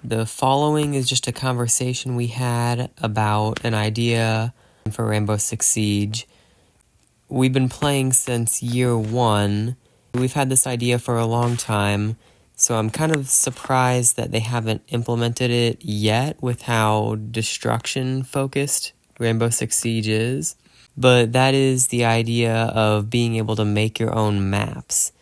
The following is just a conversation we had about an idea for Rainbow Six Siege. We've been playing since year one. We've had this idea for a long time, so I'm kind of surprised that they haven't implemented it yet with how destruction-focused Rainbow Six Siege is. But that is the idea of being able to make your own maps.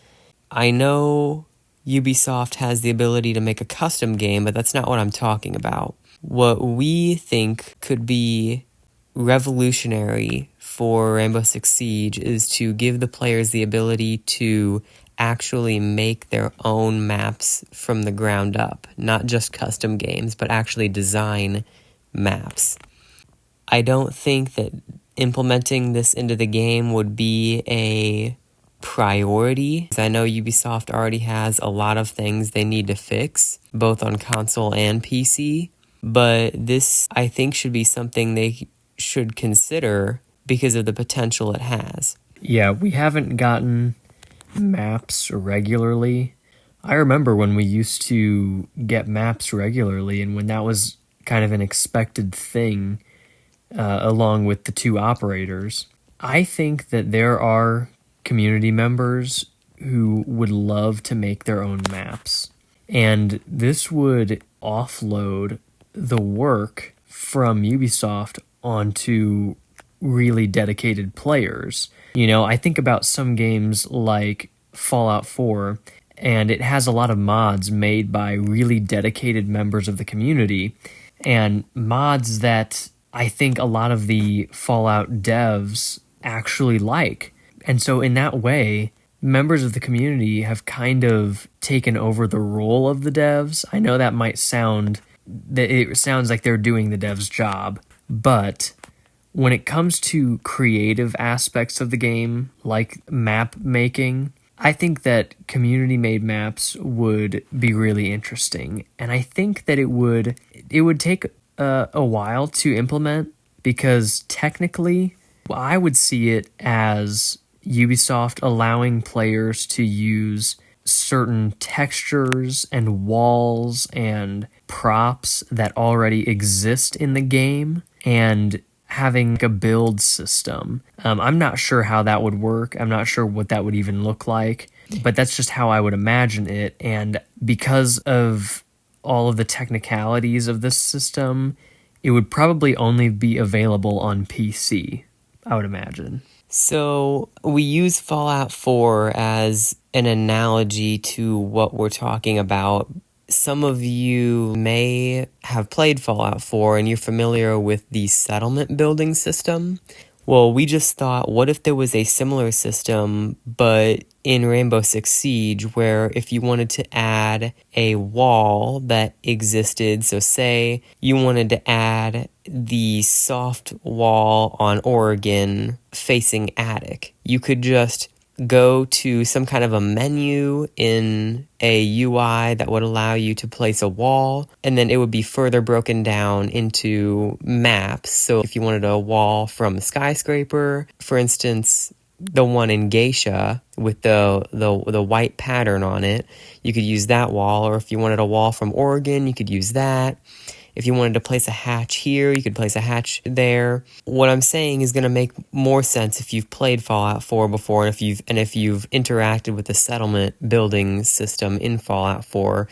I know Ubisoft has the ability to make a custom game, but that's not what I'm talking about. What we think could be revolutionary for Rainbow Six Siege is to give the players the ability to actually make their own maps from the ground up. Not just custom games, but actually design maps. I don't think that implementing this into the game would be a priority. I know Ubisoft already has a lot of things they need to fix, both on console and PC, but this, I think, should be something they should consider because of the potential it has. Yeah, we haven't gotten maps regularly. I remember when we used to get maps regularly and when that was kind of an expected thing along with the two operators. I think that there are community members who would love to make their own maps. And this would offload the work from Ubisoft onto really dedicated players. You know, I think about some games like Fallout 4, and it has a lot of mods made by really dedicated members of the community, and mods that I think a lot of the Fallout devs actually like. And so in that way, members of the community have kind of taken over the role of the devs. I know that it sounds like they're doing the devs' job, but when it comes to creative aspects of the game, like map making, I think that community-made maps would be really interesting. And I think that it would take a while to implement, because technically I would see it as Ubisoft allowing players to use certain textures and walls and props that already exist in the game and having a build system. I'm not sure how that would work. I'm not sure what that would even look like, but that's just how I would imagine it. And because of all of the technicalities of this system, it would probably only be available on PC, I would imagine. So we use Fallout 4 as an analogy to what we're talking about. Some of you may have played Fallout 4 and you're familiar with the settlement building system. Well, we just thought, what if there was a similar system, but in Rainbow Six Siege, where if you wanted to add a wall that existed, so say you wanted to add the soft wall on Oregon facing attic, you could just go to some kind of a menu in a UI that would allow you to place a wall, and then it would be further broken down into maps. So if you wanted a wall from a skyscraper, for instance, the one in Geisha with the white pattern on it, you could use that wall. Or if you wanted a wall from Oregon, you could use that. If you wanted to place a hatch here, you could place a hatch there. What I'm saying is going to make more sense if you've played Fallout 4 before, and if you've interacted with the settlement building system in Fallout 4.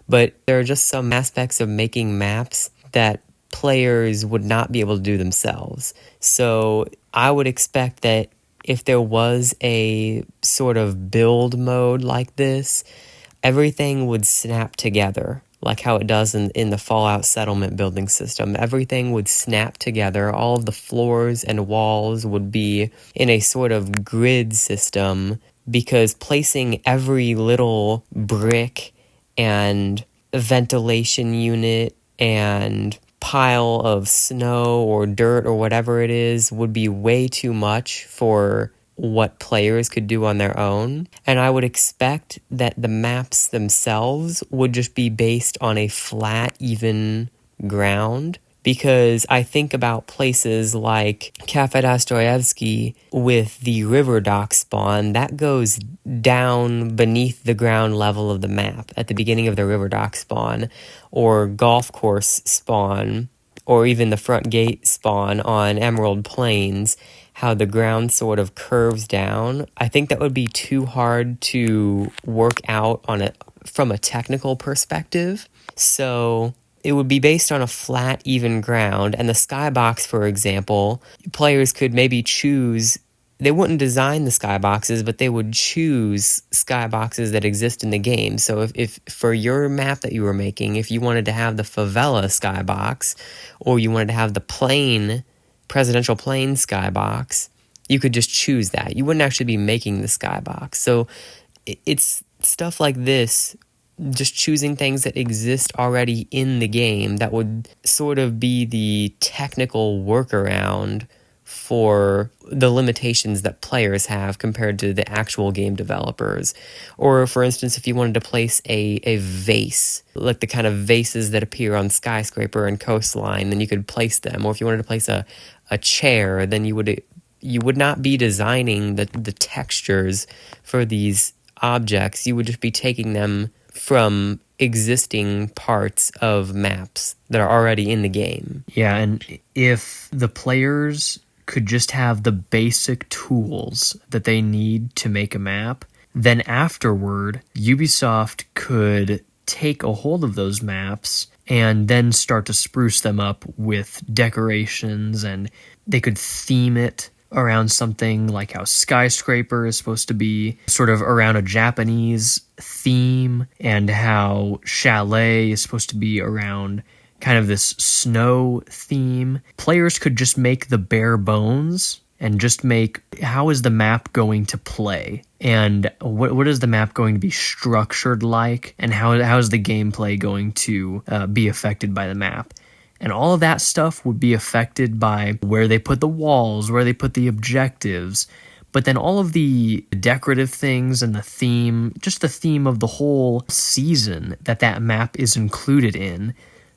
But there are just some aspects of making maps that players would not be able to do themselves. So I would expect that if there was a sort of build mode like this, everything would snap together, like how it does in the Fallout settlement building system. Everything would snap together. All of the floors and walls would be in a sort of grid system, because placing every little brick and ventilation unit and pile of snow or dirt or whatever it is would be way too much for what players could do on their own. And I would expect that the maps themselves would just be based on a flat, even ground. because I think about places like Cafe Dostoevsky with the river dock spawn that goes down beneath the ground level of the map at the beginning of the river dock spawn, or golf course spawn, or even the front gate spawn on Emerald Plains, how the ground sort of curves down. I think that would be too hard to work out from a technical perspective. So it would be based on a flat, even ground. And the skybox, for example, players could maybe choose. They wouldn't design the skyboxes, but they would choose skyboxes that exist in the game. So if for your map that you were making, if you wanted to have the favela skybox, or you wanted to have the presidential plane skybox, you could just choose that. You wouldn't actually be making the skybox. So it's stuff like this, just choosing things that exist already in the game that would sort of be the technical workaround for the limitations that players have compared to the actual game developers. Or, for instance, if you wanted to place a vase, like the kind of vases that appear on Skyscraper and Coastline, then you could place them. Or if you wanted to place a chair, then you would not be designing the textures for these objects. You would just be taking them from existing parts of maps that are already in the game. Yeah, and if the players could just have the basic tools that they need to make a map, then afterward, Ubisoft could take a hold of those maps and then start to spruce them up with decorations, and they could theme it around something like how Skyscraper is supposed to be sort of around a Japanese theme, and how Chalet is supposed to be around kind of this snow theme. Players could just make the bare bones and just make, how is the map going to play? And what is the map going to be structured like? And how is the gameplay going to be affected by the map? And all of that stuff would be affected by where they put the walls, where they put the objectives. But then all of the decorative things and the theme, just the theme of the whole season that map is included in,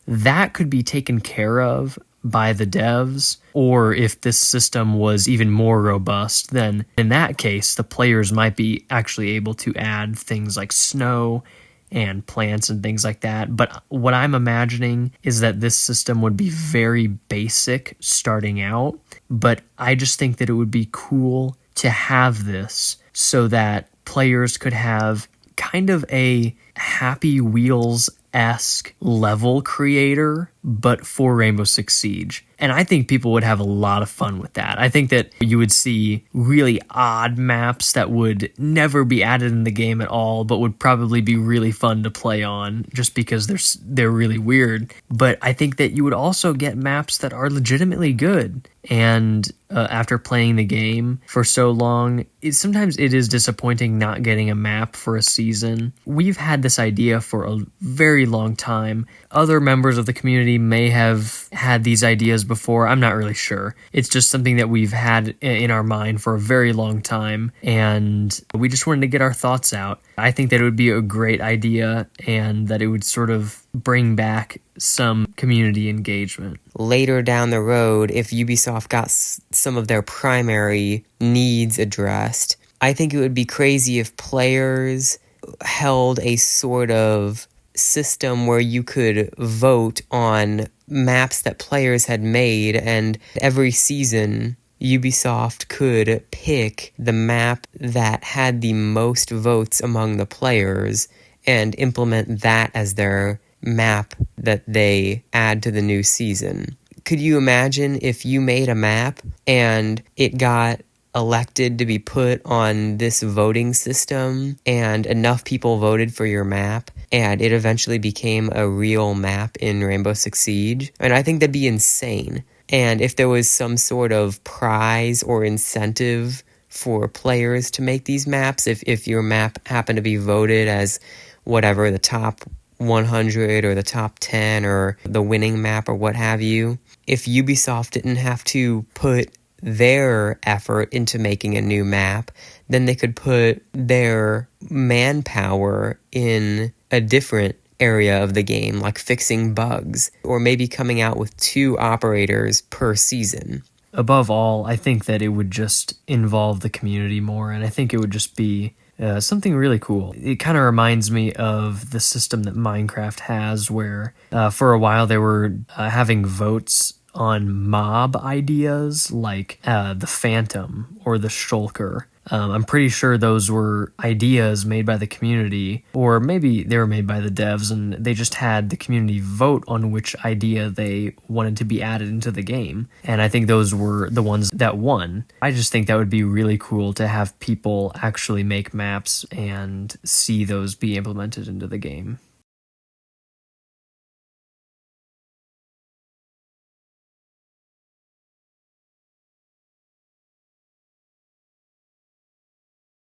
that could be taken care of by the devs. Or if this system was even more robust, then in that case, the players might be actually able to add things like snow and plants and things like that. But what I'm imagining is that this system would be very basic starting out, but I just think that it would be cool to have this so that players could have kind of a Happy Wheels-esque level creator, but for Rainbow Six Siege. And I think people would have a lot of fun with that. I think that you would see really odd maps that would never be added in the game at all, but would probably be really fun to play on just because they're really weird. But I think that you would also get maps that are legitimately good. And after playing the game for so long, sometimes it is disappointing not getting a map for a season. We've had this idea for a very long time. Other members of the community may have had these ideas before. I'm not really sure. It's just something that we've had in our mind for a very long time, and we just wanted to get our thoughts out. I think that it would be a great idea and that it would sort of bring back some community engagement. Later down the road, if Ubisoft got some of their primary needs addressed, I think it would be crazy if players held a sort of system where you could vote on maps that players had made, and every season Ubisoft could pick the map that had the most votes among the players and implement that as their map that they add to the new season. Could you imagine if you made a map and it got elected to be put on this voting system and enough people voted for your map and it eventually became a real map in Rainbow Six Siege? And I think that'd be insane. And if there was some sort of prize or incentive for players to make these maps, if your map happened to be voted as whatever, the top 100 or the top 10 or the winning map or what have you, if Ubisoft didn't have to put their effort into making a new map, then they could put their manpower in a different area of the game, like fixing bugs, or maybe coming out with 2 operators per season. Above all, I think that it would just involve the community more, and I think it would just be something really cool. It kind of reminds me of the system that Minecraft has, where for a while they were having votes on mob ideas like the Phantom or the Shulker. I'm pretty sure those were ideas made by the community, or maybe they were made by the devs and they just had the community vote on which idea they wanted to be added into the game. And I think those were the ones that won. I just think that would be really cool to have people actually make maps and see those be implemented into the game.